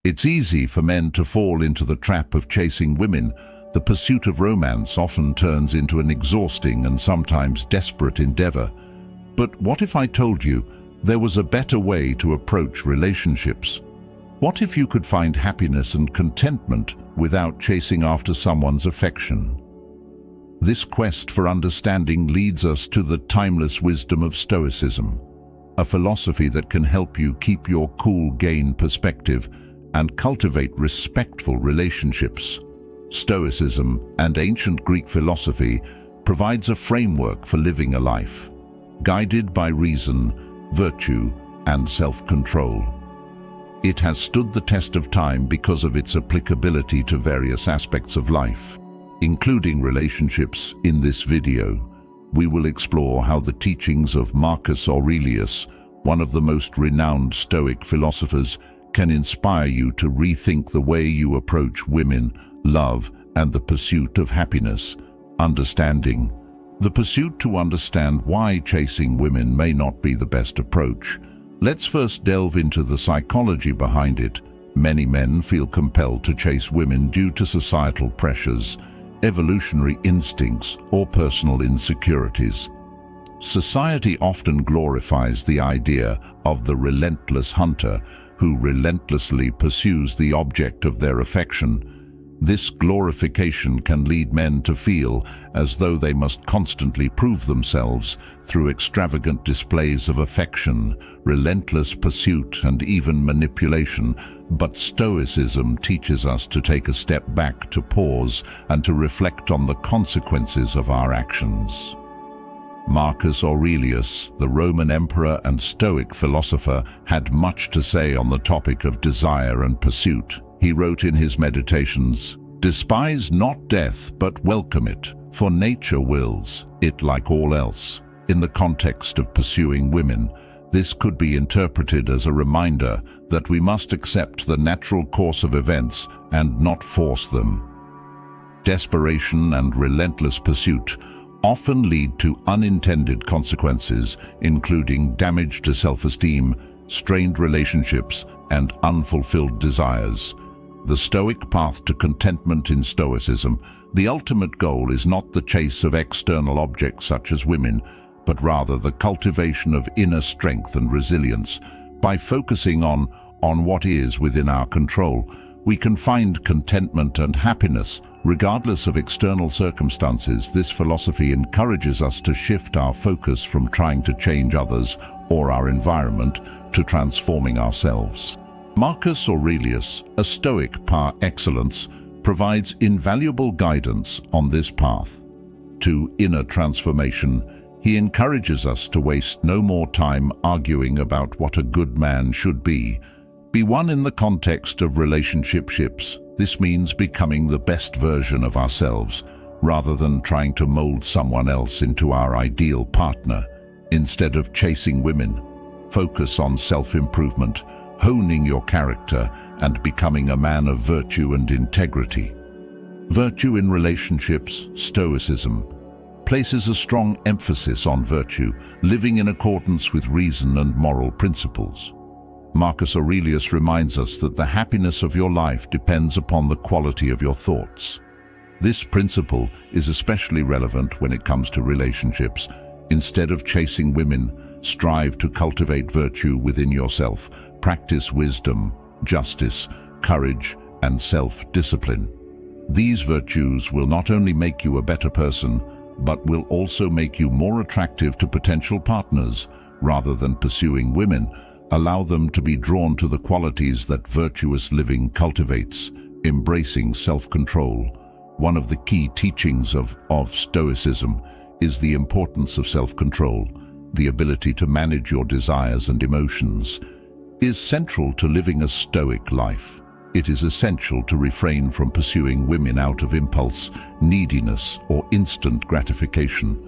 It's easy for men to fall into the trap of chasing women. The pursuit of romance often turns into an exhausting and sometimes desperate endeavor. But what if I told you there was a better way to approach relationships? What if you could find happiness and contentment without chasing after someone's affection? This quest for understanding leads us to the timeless wisdom of Stoicism, a philosophy that can help you keep your cool, gain perspective and cultivate respectful relationships. Stoicism and ancient Greek philosophy provides a framework for living a life, guided by reason, virtue, and self-control. It has stood the test of time because of its applicability to various aspects of life, including relationships. In this video, we will explore how the teachings of Marcus Aurelius, one of the most renowned Stoic philosophers, can inspire you to rethink the way you approach women, love, and the pursuit of happiness. Understanding. The pursuit to understand why chasing women may not be the best approach. Let's first delve into the psychology behind it. Many men feel compelled to chase women due to societal pressures, evolutionary instincts, or personal insecurities. Society often glorifies the idea of the relentless hunter who relentlessly pursues the object of their affection. This glorification can lead men to feel as though they must constantly prove themselves through extravagant displays of affection, relentless pursuit, and even manipulation. But Stoicism teaches us to take a step back, to pause, and to reflect on the consequences of our actions. Marcus Aurelius, the Roman emperor and Stoic philosopher, had much to say on the topic of desire and pursuit. He wrote in his Meditations, "Despise not death, but welcome it, for nature wills it like all else." In the context of pursuing women, this could be interpreted as a reminder that we must accept the natural course of events and not force them. Desperation and relentless pursuit often lead to unintended consequences, including damage to self-esteem, strained relationships, and unfulfilled desires. The Stoic path to contentment. In Stoicism, the ultimate goal is not the chase of external objects such as women, but rather the cultivation of inner strength and resilience. By focusing on what is within our control, we can find contentment and happiness, regardless of external circumstances. This philosophy encourages us to shift our focus from trying to change others or our environment to transforming ourselves. Marcus Aurelius, a Stoic par excellence, provides invaluable guidance on this path to inner transformation. He encourages us to waste no more time arguing about what a good man should be. Be one in the context of relationships. This means becoming the best version of ourselves, rather than trying to mold someone else into our ideal partner. Instead of chasing women, focus on self-improvement, honing your character, and becoming a man of virtue and integrity. Virtue in relationships. Stoicism places a strong emphasis on virtue, living in accordance with reason and moral principles. Marcus Aurelius reminds us that the happiness of your life depends upon the quality of your thoughts. This principle is especially relevant when it comes to relationships. Instead of chasing women, strive to cultivate virtue within yourself. Practice wisdom, justice, courage, and self-discipline. These virtues will not only make you a better person, but will also make you more attractive to potential partners. Rather than pursuing women, allow them to be drawn to the qualities that virtuous living cultivates. Embracing self-control. One of the key teachings of Stoicism is the importance of self-control. The ability to manage your desires and emotions is central to living a Stoic life. It is essential to refrain from pursuing women out of impulse, neediness, or instant gratification.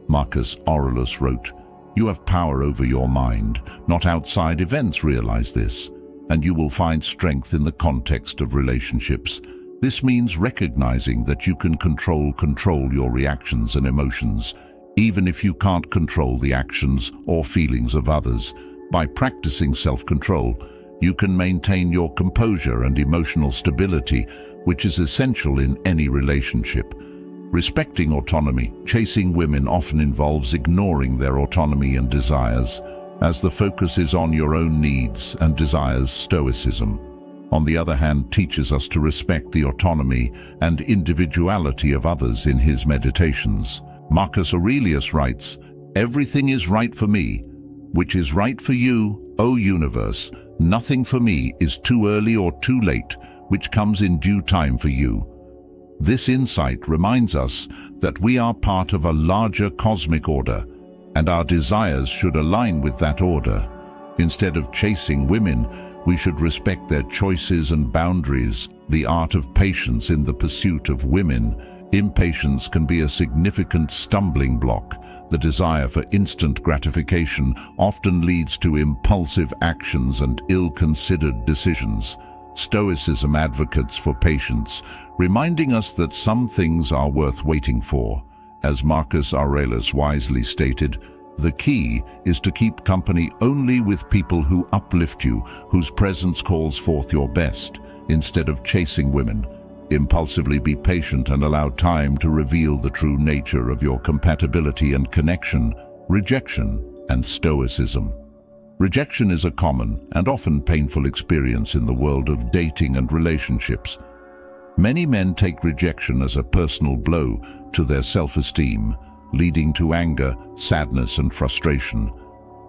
Marcus Aurelius wrote, "You have power over your mind, not outside events. Realize this, and you will find strength in the context of relationships." This means recognizing that you can control your reactions and emotions, even if you can't control the actions or feelings of others. By practicing self-control, you can maintain your composure and emotional stability, which is essential in any relationship. Respecting autonomy. Chasing women often involves ignoring their autonomy and desires, as the focus is on your own needs and desires. Stoicism, on the other hand, teaches us to respect the autonomy and individuality of others in his Meditations. Marcus Aurelius writes, "Everything is right for me, which is right for you, O universe. Nothing for me is too early or too late, which comes in due time for you." This insight reminds us that we are part of a larger cosmic order, and our desires should align with that order. Instead of chasing women, we should respect their choices and boundaries. The art of patience in the pursuit of women. Impatience can be a significant stumbling block. The desire for instant gratification often leads to impulsive actions and ill-considered decisions. Stoicism advocates for patience, reminding us that some things are worth waiting for. As Marcus Aurelius wisely stated, the key is to keep company only with people who uplift you, whose presence calls forth your best. Instead of chasing women, impulsively be patient and allow time to reveal the true nature of your compatibility and connection. Rejection and Stoicism. Rejection is a common and often painful experience in the world of dating and relationships. Many men take rejection as a personal blow to their self-esteem, leading to anger, sadness, and frustration.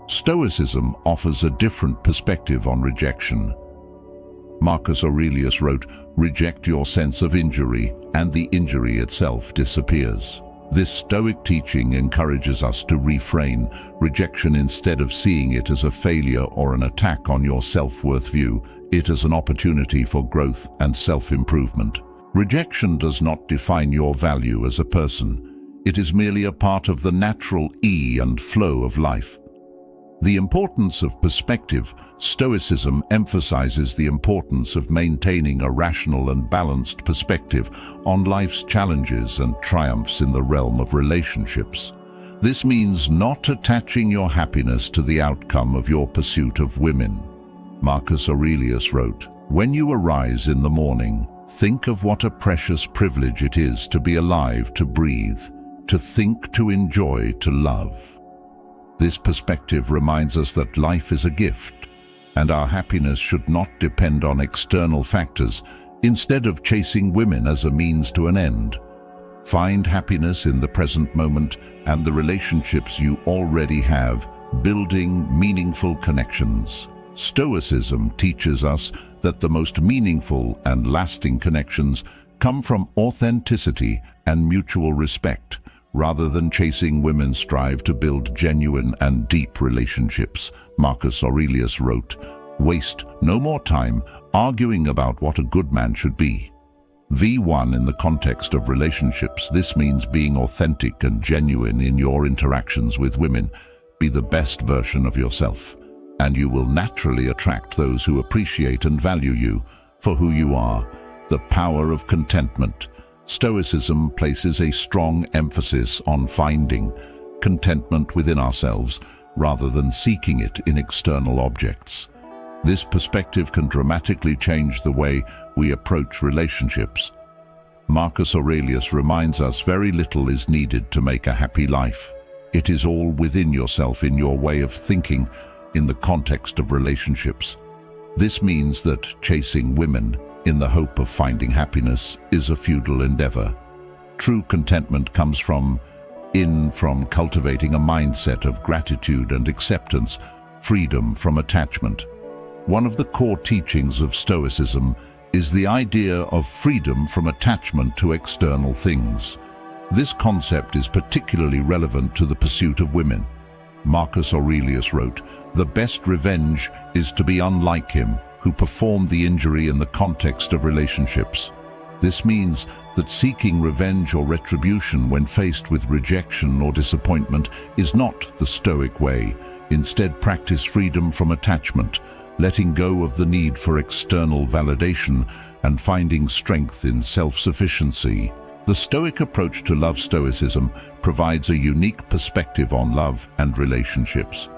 Stoicism offers a different perspective on rejection. Marcus Aurelius wrote, "Reject your sense of injury, and the injury itself disappears." This Stoic teaching encourages us to reframe rejection. Instead of seeing it as a failure or an attack on your self-worth, view it as an opportunity for growth and self-improvement. Rejection does not define your value as a person. It is merely a part of the natural ebb and flow of life. The importance of perspective. Stoicism emphasizes the importance of maintaining a rational and balanced perspective on life's challenges and triumphs in the realm of relationships. This means not attaching your happiness to the outcome of your pursuit of women. Marcus Aurelius wrote, "When you arise in the morning, think of what a precious privilege it is to be alive, to breathe, to think, to enjoy, to love." This perspective reminds us that life is a gift, and our happiness should not depend on external factors. Instead of chasing women as a means to an end, find happiness in the present moment and the relationships you already have, building meaningful connections. Stoicism teaches us that the most meaningful and lasting connections come from authenticity and mutual respect. Rather than chasing women, strive to build genuine and deep relationships. Marcus Aurelius wrote, "Waste no more time arguing about what a good man should be." V1 in the context of relationships, this means being authentic and genuine in your interactions with women. Be the best version of yourself, and you will naturally attract those who appreciate and value you for who you are. The power of contentment. Stoicism places a strong emphasis on finding contentment within ourselves rather than seeking it in external objects. This perspective can dramatically change the way we approach relationships. Marcus Aurelius reminds us very little is needed to make a happy life. It is all within yourself, in your way of thinking, in the context of relationships. This means that chasing women in the hope of finding happiness is a futile endeavor. True contentment comes from cultivating a mindset of gratitude and acceptance, freedom from attachment. One of the core teachings of Stoicism is the idea of freedom from attachment to external things. This concept is particularly relevant to the pursuit of women. Marcus Aurelius wrote, "The best revenge is to be unlike him who performed the injury in the context of relationships." This means that seeking revenge or retribution when faced with rejection or disappointment is not the Stoic way. Instead, practice freedom from attachment, letting go of the need for external validation and finding strength in self-sufficiency. The Stoic approach to love. Stoicism provides a unique perspective on love and relationships.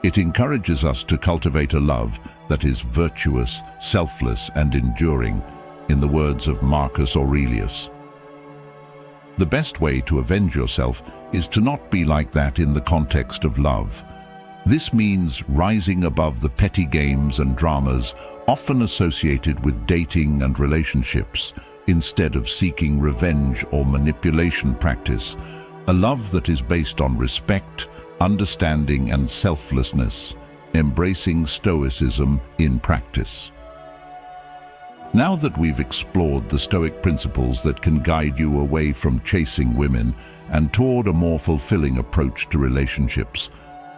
It encourages us to cultivate a love that is virtuous, selfless, and enduring, in the words of Marcus Aurelius. The best way to avenge yourself is to not be like that in the context of love. This means rising above the petty games and dramas often associated with dating and relationships, instead of seeking revenge or manipulation practice, a love that is based on respect, understanding, and selflessness, embracing Stoicism in practice. Now that we've explored the Stoic principles that can guide you away from chasing women and toward a more fulfilling approach to relationships,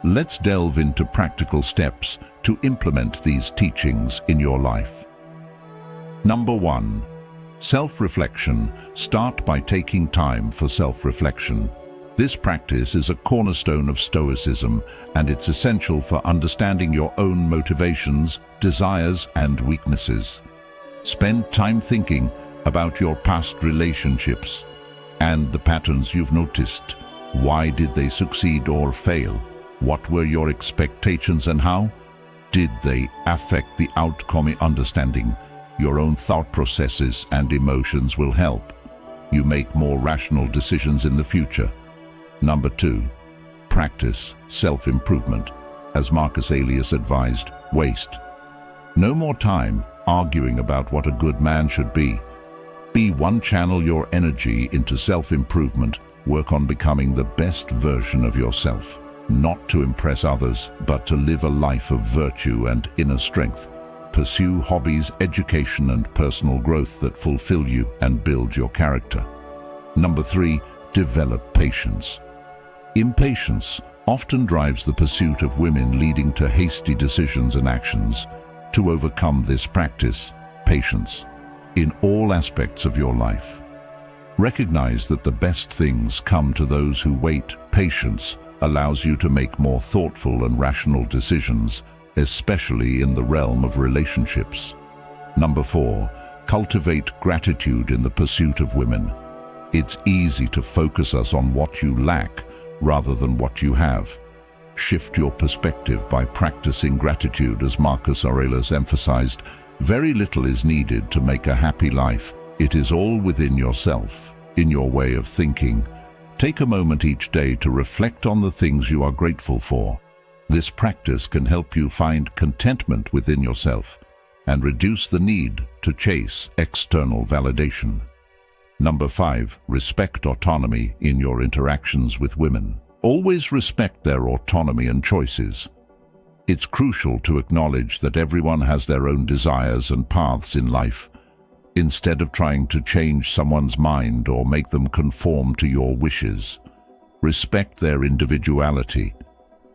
let's delve into practical steps to implement these teachings in your life. Number 1. Self-reflection. Start by taking time for self-reflection. This practice is a cornerstone of Stoicism, and it's essential for understanding your own motivations, desires, and weaknesses. Spend time thinking about your past relationships and the patterns you've noticed. Why did they succeed or fail? What were your expectations and how did they affect the outcome? Understanding your own thought processes and emotions will help you make more rational decisions in the future. Number 2. Practice self-improvement. As Marcus Aurelius advised, waste no more time arguing about what a good man should be. Channel your energy into self-improvement. Work on becoming the best version of yourself, not to impress others, but to live a life of virtue and inner strength. Pursue hobbies, education, and personal growth that fulfill you and build your character. Number 3. Develop patience. Impatience often drives the pursuit of women, leading to hasty decisions and actions. To overcome this, practice patience in all aspects of your life. Recognize that the best things come to those who wait. Patience allows you to make more thoughtful and rational decisions, especially in the realm of relationships. Number 4. Cultivate gratitude in the pursuit of women. It's easy to focus us on what you lack rather than what you have. Shift your perspective by practicing gratitude. As Marcus Aurelius emphasized, very little is needed to make a happy life. It is all within yourself, in your way of thinking. Take a moment each day to reflect on the things you are grateful for. This practice can help you find contentment within yourself and reduce the need to chase external validation. Number 5. Respect autonomy in your interactions with women. Always respect their autonomy and choices. It's crucial to acknowledge that everyone has their own desires and paths in life. Instead of trying to change someone's mind or make them conform to your wishes, respect their individuality.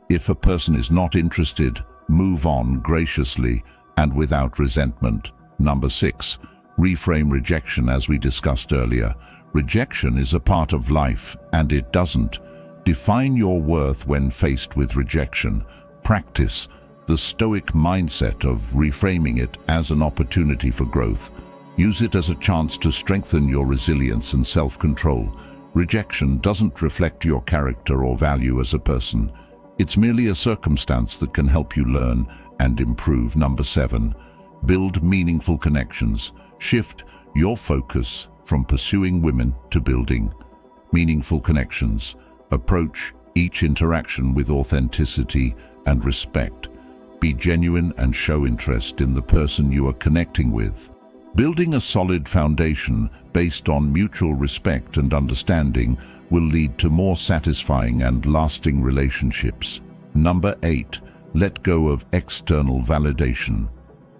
If a person is not interested, move on graciously and without resentment. Number 6. Reframe rejection. As we discussed earlier, rejection is a part of life, and it doesn't define your worth. When faced with rejection, practice the Stoic mindset of reframing it as an opportunity for growth. Use it as a chance to strengthen your resilience and self-control. Rejection doesn't reflect your character or value as a person. It's merely a circumstance that can help you learn and improve. Number 7. Build meaningful connections. Shift your focus from pursuing women to building meaningful connections. Approach each interaction with authenticity and respect. Be genuine and show interest in the person you are connecting with. Building a solid foundation based on mutual respect and understanding will lead to more satisfying and lasting relationships. Number 8. Let go of external validation.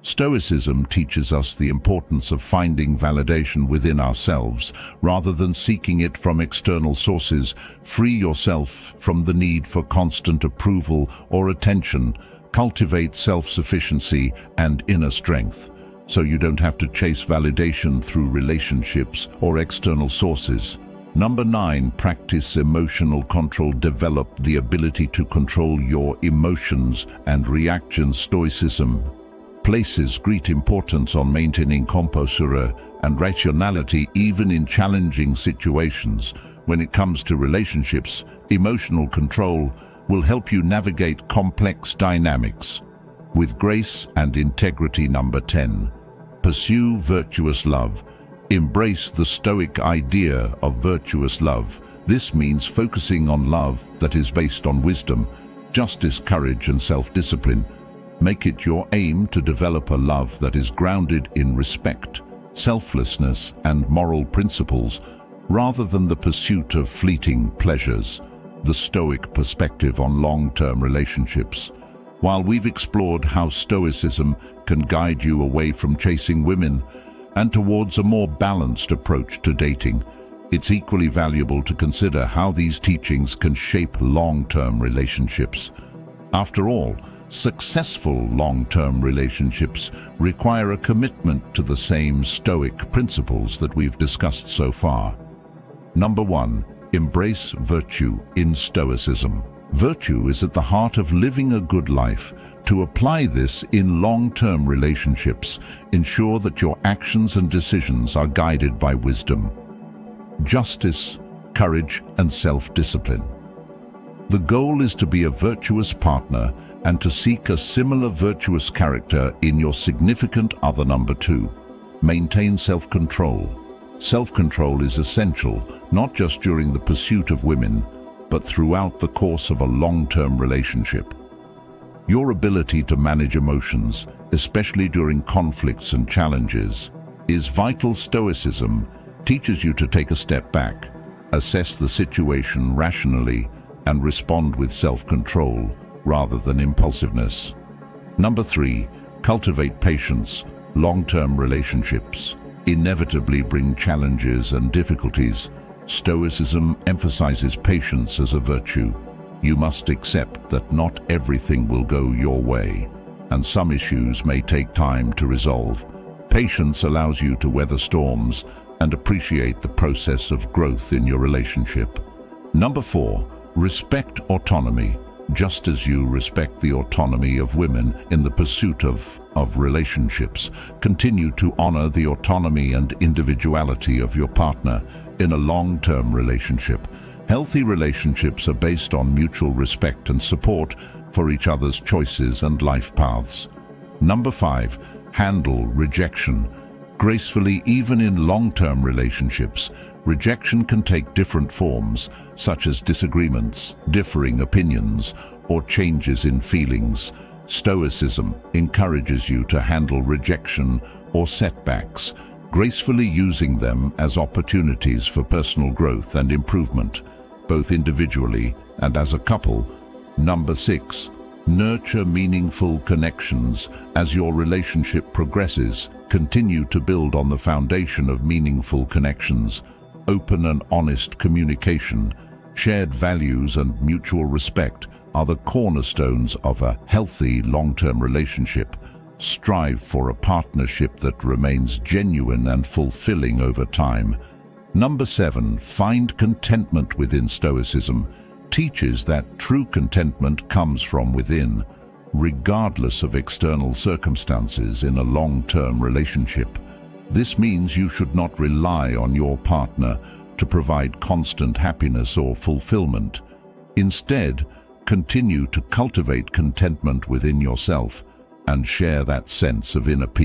Stoicism teaches us the importance of finding validation within ourselves rather than seeking it from external sources. Free yourself from the need for constant approval or attention. Cultivate self-sufficiency and inner strength, so you don't have to chase validation through relationships or external sources. Number 9. Practice emotional control. Develop the ability to control your emotions and reactions. Stoicism places great importance on maintaining composure and rationality even in challenging situations. When it comes to relationships, emotional control will help you navigate complex dynamics. with grace and integrity. Number 10. Pursue virtuous love. Embrace the Stoic idea of virtuous love. This means focusing on love that is based on wisdom, justice, courage, and self-discipline. Make it your aim to develop a love that is grounded in respect, selflessness, and moral principles, rather than the pursuit of fleeting pleasures. The Stoic perspective on long-term relationships. While we've explored how Stoicism can guide you away from chasing women and towards a more balanced approach to dating, it's equally valuable to consider how these teachings can shape long-term relationships. After all, successful long-term relationships require a commitment to the same Stoic principles that we've discussed so far. Number 1. Embrace virtue in Stoicism. Virtue is at the heart of living a good life. To apply this in long-term relationships, ensure that your actions and decisions are guided by wisdom, justice, courage, and self-discipline. The goal is to be a virtuous partner and to seek a similar virtuous character in your significant other. Number 2. Maintain self-control. Self-control is essential, not just during the pursuit of women, but throughout the course of a long-term relationship. Your ability to manage emotions, especially during conflicts and challenges, is vital. Stoicism teaches you to take a step back, assess the situation rationally, and respond with self-control rather than impulsiveness. Number 3. Cultivate patience. Long-term relationships inevitably bring challenges and difficulties. Stoicism emphasizes patience as a virtue. You must accept that not everything will go your way, and some issues may take time to resolve. Patience allows you to weather storms and appreciate the process of growth in your relationship. Number 4. Respect autonomy. Just as you respect the autonomy of women in the pursuit of relationships, continue to honor the autonomy and individuality of your partner in a long-term relationship. Healthy relationships are based on mutual respect and support for each other's choices and life paths. Number 5. Handle rejection gracefully. Even in long-term relationships, rejection can take different forms, such as disagreements, differing opinions, or changes in feelings. Stoicism encourages you to handle rejection or setbacks, gracefully, using them as opportunities for personal growth and improvement, both individually and as a couple. Number 6. Nurture meaningful connections. As your relationship progresses, continue to build on the foundation of meaningful connections. Open and honest communication, shared values, and mutual respect are the cornerstones of a healthy long-term relationship. Strive for a partnership that remains genuine and fulfilling over time. Number 7. Find contentment within. Stoicism teaches that true contentment comes from within, regardless of external circumstances in a long-term relationship. This means you should not rely on your partner to provide constant happiness or fulfillment. Instead, continue to cultivate contentment within yourself and share that sense of inner peace.